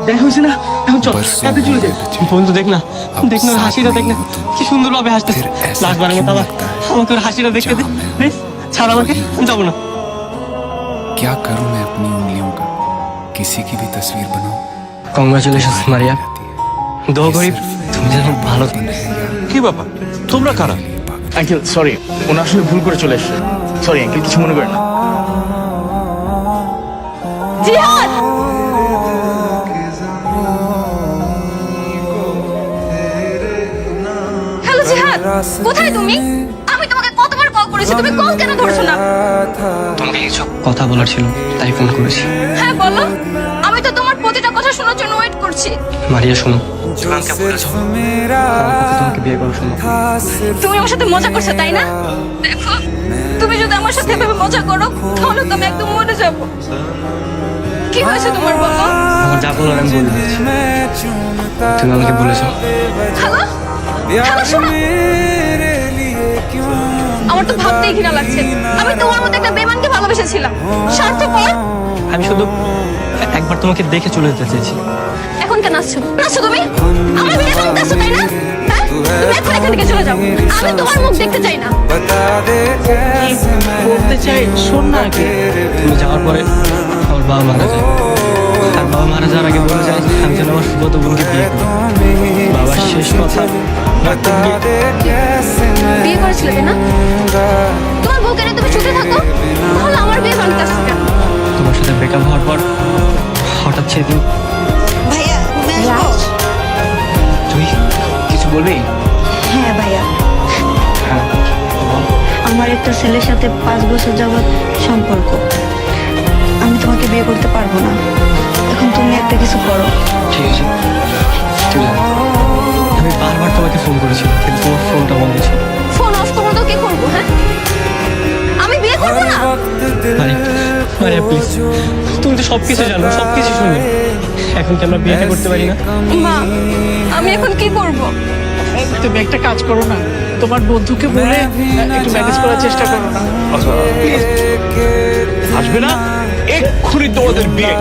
দেখা হয়েছে না, এখন চল তাতে চলে যাই। বন্ধু দেখ না, দেখ না হাসিটা, দেখ না কি সুন্দর ভাবে হাসতেছে। লাস্টবারের মতো আবার আমাকে ওর হাসিটা দেখতে দে। প্লিজ ছাড় আমাকে, আমি যাবো না। क्या करूं मैं अपनी उंगलियों का, किसी की भी तस्वीर बनाऊं। কংগ্রাচুলেশনস মারিয়া, দোয়া করি তুমি যেন ভালো থাকো। কি বাবা, তোমরা কারা? আঙ্কেল সরি, ওনা আসলে ভুল করে চলে এসেছে। সরি আঙ্কেল, কিছু মনে করেন না। জিহাদ, হ্যালো জিহাদ, কোথায় তুমি? আমি তোমাকে কতবার কল করেছি, তুমি কল কেন ধরছো না? তোমাকে কিছু কথা বলার ছিল তাই ফোন করেছি। হ্যাঁ বলো, আমি তো তোমার প্রতিটা কথা শোনার জন্য ওয়েট করছি। মারিয়া শোনো, তুমি আমাকে বলেছো তোমাকে বিয়ে করার সময় তুমি আমার সাথে মজা করছো তাই না? দেখো, তুমি যদি আমার সাথে এভাবে মজা করো তাহলে তো আমি একদম মরে যাবো। কি হয়েছে তোমার বাবা? আমার যা বলার আমি বলে দিয়েছি। তুমি আমাকে বলেছো হ্যালো হ্যালো, শোনো, আমার তো ভাবতেই ঘৃণা লাগছে। আমি তোমার মতো একটা বেঈমানকে ভালোবেসেছিলাম, স্বার্থপর। আমি শুধু একবার তোমাকে দেখে চলে যেতে চেয়েছি। এখন কেন আসছো? নাচছো তুমি? আমার বিয়ে ভাঙতেছো তাই না? হ্যাঁ, তুমি এখন এখান থেকে চলে যাও। আমি তোমার মুখ দেখতে চাই না। বলতে চাই শোন না আগে। তুমি যাওয়ার পরে আমার বাবা মারা যায়, আর বাবা মারা যাওয়ার আগে বলে যায় আমি যেন আমার সুগত বোনকে বিয়ে করি। বাবার শেষ কথা, বিয়ে করেছিলে তাই না? তোমার বউকে নিয়ে তুমি সুখে থাকো, তাহলে আমার বিয়ে ভাঙতেছো কেন? তোমার সাথে ব্রেকআপ হওয়ার পর হঠাৎ সেদিন ভাইয়া রুমে আসবো? তুই কিছু বলবি? হ্যাঁ ভাইয়া, হ্যাঁ বল। আমার একটা ছেলের সাথে 5 বছর যাবৎ সম্পর্ক। আমি তোমাকে বিয়ে করতে পারবো না। এখন তুমি একটা কিছু করো। ঠিক আছে, তুই যা। আমি বারবার তোমাকে ফোন করেছিলাম কিন্তু তোমার ফোনটা বন্ধ ছিল। ফোন অফ করবো তো কি করবো? হ্যাঁ, আমি বিয়ে করবো না। মারিয়া প্লিজ, তুমি তো সবকিছু জানো, সবকিছু শুনি। এখন কি আমরা বিয়েটা করতে পারি না? মা, আমি এখন কি করবো? তুমি একটা কাজ করো না, তোমার বন্ধুকে বলে একটু ম্যানেজ করার চেষ্টা করো না। আসবে না, এক্ষুনি তোমাদের বিয়ে।